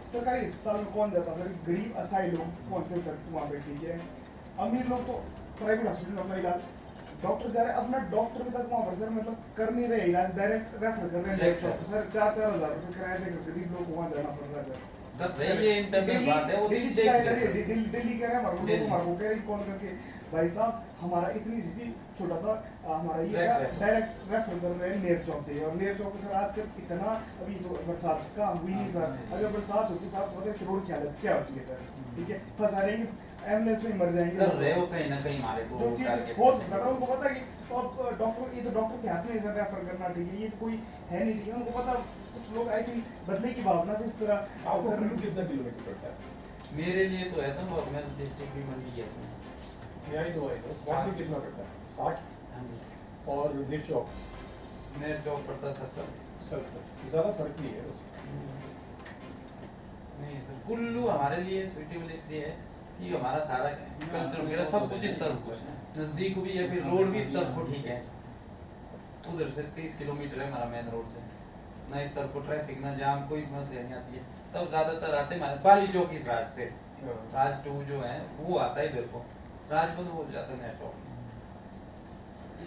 सरकारी अस्पताल में कौन जाता सर? गरीब असहाय लोग पहुंचते सर वहाँ पे, ठीक है। अमीर लोग तो प्राइवेट हॉस्पिटल में अपना इलाज, डॉक्टर जा रहे हैं अपना डॉक्टर भी तक वहाँ पर सर मतलब कर नहीं रहे इलाज, डायरेक्ट रेफर कर रहे हैं सर। 4-4 हज़ार रुपये किराया देकर गरीब लोग को वहाँ जाना पड़ रहा है सर। ये इंटरनल बात है, वो दिल्ली कह रहे हैं हमारे कह रहे कॉल करके, भाई साहब हमारा इतनी सी छोटा सा हमारा ये डायरेक्ट रेफर कर रहे हैं नेर चौक पे। और नेर चौक पे सर आजकल इतना, अभी तो बरसात का हुई नहीं सर, अगर बरसात होती साहब पता है इस रोड की हालत क्या होती है सर, ठीक है। फंसा रहेंगे, एम्बुलेंस में मर जाएंगे कर रहे हो कहीं ना कहीं हमारे को जो चीज हो सकता है उनको पता कि, और डॉक्टर, ये तो डॉक्टर के हाथ में सर रेफर करना, ठीक है। ये तो कोई है नहीं, ठीक है, उनको पता। कुछ लोग आई थिंक बदले की भावना से इस तरह। आपको कितना किलोमीटर पड़ता है? मेरे लिए तो है तो मैं डिस्ट्रिक्ट भी मंडी है यही तो है, वहाँ से कितना पड़ता है? 60। और नेर चौक? नेर चौक पड़ता 70। 70, ज़्यादा फर्क नहीं है उसमें। नहीं सर, कुल्लू हमारे लिए सुइटेबल इसलिए है कि हमारा सारा कल्चर वगैरह सब कुछ इस तरफ को है, नज़दीक भी है, फिर रोड भी इस तरफ को ठीक है। उधर से 30 किलोमीटर है हमारा मेन रोड से, ना इस तरफ को ट्रैफिक ना जाम, कोई समस्या नहीं आती है। तब ज्यादातर आते हमारे बाली चौक इस राज से, राज 2 जो है वो आता है इधर को, राज बंद हो जाता है नेर चौक।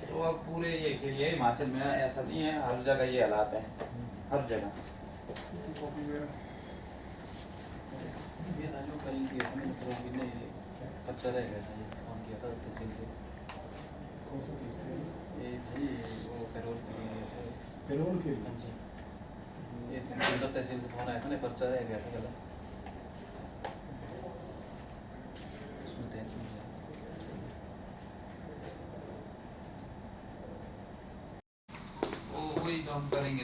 तो अब पूरे ये के लिए हिमाचल में ऐसा नहीं है, हर जगह ये हालात है, हर जगह। ये था जो कल के अपने मतलब ने पर्चा रह गया था, ये फोन किया था तहसील से। कौन सा केस है? ये था ये वो पैरोल के लिए। पैरोल के लिए? हाँ जी, ये जिंदा तहसील से फोन आया था ना, पर्चा रह गया था कल, उसमें टेंशन है। वही तो हम करेंगे।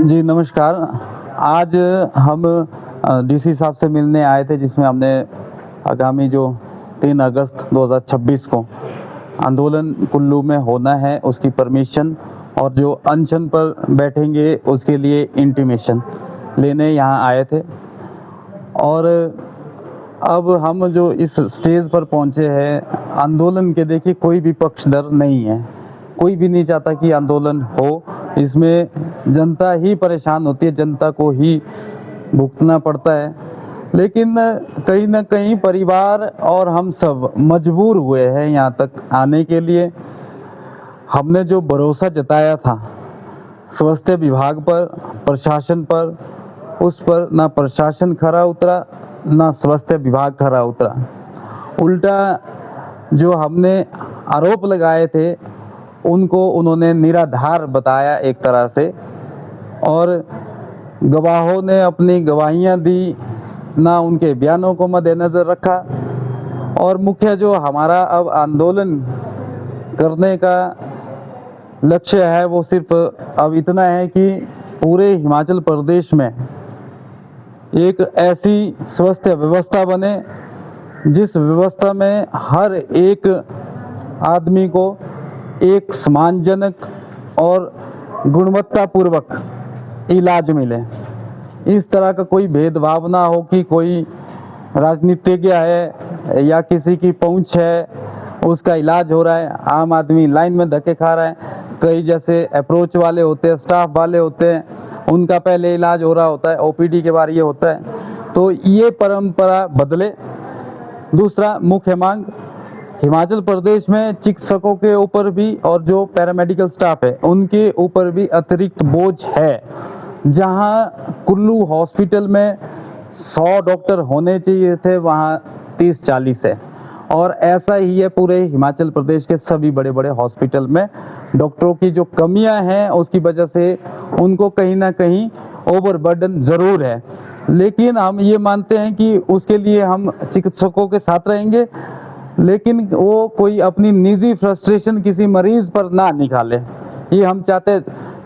जी नमस्कार। आज हम डीसी साहब से मिलने आए थे, जिसमें हमने आगामी जो 3 अगस्त 2026 को आंदोलन कुल्लू में होना है उसकी परमिशन, और जो अनशन पर बैठेंगे उसके लिए इंटीमेशन लेने यहाँ आए थे। और अब हम जो इस स्टेज पर पहुँचे हैं आंदोलन के, देखिए कोई भी पक्षधर नहीं है, कोई भी नहीं चाहता कि आंदोलन हो। इसमें जनता ही परेशान होती है, जनता को ही भुगतना पड़ता है। लेकिन कहीं ना कहीं परिवार और हम सब मजबूर हुए हैं यहाँ तक आने के लिए। हमने जो भरोसा जताया था स्वास्थ्य विभाग पर, प्रशासन पर, उस पर ना प्रशासन खरा उतरा ना स्वास्थ्य विभाग खरा उतरा। उल्टा जो हमने आरोप लगाए थे उनको उन्होंने निराधार बताया एक तरह से, और गवाहों ने अपनी गवाहियां दी, ना उनके बयानों को मद्देनज़र रखा। और मुख्य जो हमारा अब आंदोलन करने का लक्ष्य है वो सिर्फ अब इतना है कि पूरे हिमाचल प्रदेश में एक ऐसी स्वास्थ्य व्यवस्था बने जिस व्यवस्था में हर एक आदमी को एक सम्मानजनक और गुणवत्तापूर्वक इलाज मिले। इस तरह का कोई भेदभाव ना हो कि कोई राजनीतिज्ञ है या किसी की पहुंच है उसका इलाज हो रहा है, आम आदमी लाइन में धक्के खा रहा है। कई जैसे अप्रोच वाले होते हैं, स्टाफ वाले होते हैं, उनका पहले इलाज हो रहा होता है, ओपीडी के बारे ये होता है। तो ये परंपरा बदले। दूसरा मुख्य मांग, हिमाचल प्रदेश में चिकित्सकों के ऊपर भी और जो पैरामेडिकल स्टाफ है उनके ऊपर भी अतिरिक्त बोझ है। जहां कुल्लू हॉस्पिटल में 100 डॉक्टर होने चाहिए थे वहां 30-40 है, और ऐसा ही है पूरे हिमाचल प्रदेश के सभी बड़े बड़े हॉस्पिटल में। डॉक्टरों की जो कमियां हैं उसकी वजह से उनको कहीं ना कहीं ओवरबर्डन ज़रूर है। लेकिन हम ये मानते हैं कि उसके लिए हम चिकित्सकों के साथ रहेंगे, लेकिन वो कोई अपनी निजी फ्रस्ट्रेशन किसी मरीज पर ना निकाले, ये हम चाहते।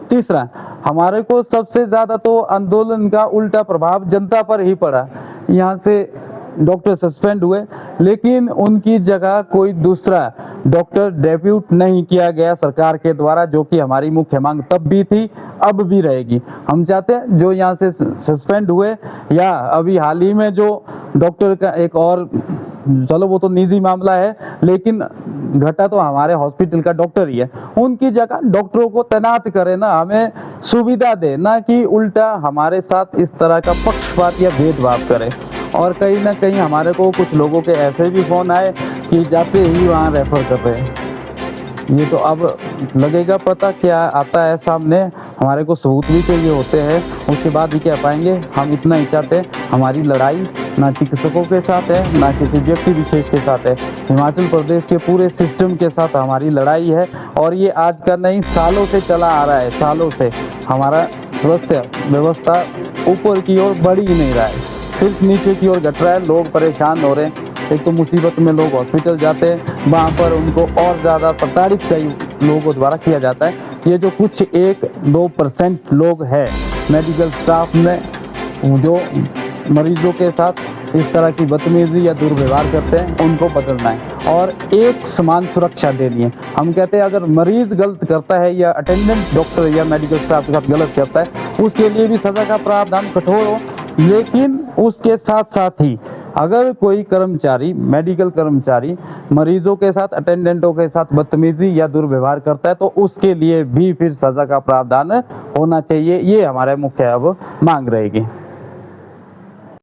तीसरा, हमारे को सबसे ज़्यादा तो आंदोलन का उल्टा प्रभाव जनता पर ही पड़ा। यहाँ से डॉक्टर सस्पेंड हुए, लेकिन उनकी जगह कोई दूसरा डॉक्टर डेप्यूट नहीं किया गया सरकार के द्वारा, जो कि हमारी मुख्य मांग तब भी थी, अब भी रहेगी। हम चाहते हैं जो यहाँ से सस्पेंड हुए, या अभी हाल ही में जो डॉक्टर का एक और चलो वो तो निजी मामला है, लेकिन घटा तो हमारे हॉस्पिटल का डॉक्टर ही है। उनकी जगह डॉक्टरों को तैनात करे ना, हमें सुविधा दे, ना कि उल्टा हमारे साथ इस तरह का पक्षपात या भेदभाव करे। और कहीं ना कहीं हमारे को कुछ लोगों के ऐसे भी फ़ोन आए कि जाते ही वहाँ रेफ़र कर रहे हैं। ये तो अब लगेगा पता क्या आता है सामने। हमारे को सबूत भी चाहिए होते हैं, उसके बाद ही कह पाएंगे। हम इतना ही चाहते हैं, हमारी लड़ाई ना चिकित्सकों के साथ है, ना किसी व्यक्ति विशेष के साथ है, हिमाचल प्रदेश के पूरे सिस्टम के साथ हमारी लड़ाई है। और ये आज का नहीं, सालों से चला आ रहा है, सालों से। हमारा स्वास्थ्य व्यवस्था ऊपर की ओर बढ़ ही नहीं रहा है, सिर्फ नीचे की ओर घट रहा है। लोग परेशान हो रहे हैं। एक तो मुसीबत में लोग हॉस्पिटल जाते हैं, वहाँ पर उनको और ज़्यादा प्रताड़ित कई लोगों द्वारा किया जाता है। ये जो कुछ 1-2% लोग हैं मेडिकल स्टाफ में जो मरीजों के साथ इस तरह की बदतमीजी या दुर्व्यवहार करते हैं, उनको बदलना है और एक समान सुरक्षा देनी है। हम कहते हैं अगर मरीज गलत करता है या अटेंडेंट डॉक्टर या मेडिकल स्टाफ के साथ गलत करता है, उसके लिए भी सज़ा का प्रावधान कठोर हो, लेकिन उसके साथ साथ ही अगर कोई कर्मचारी, मेडिकल कर्मचारी मरीजों के साथ, अटेंडेंटों के साथ बदतमीजी या दुर्व्यवहार करता है, तो उसके लिए भी फिर सज़ा का प्रावधान होना चाहिए। ये हमारे मुख्य अब मांग रहेगी।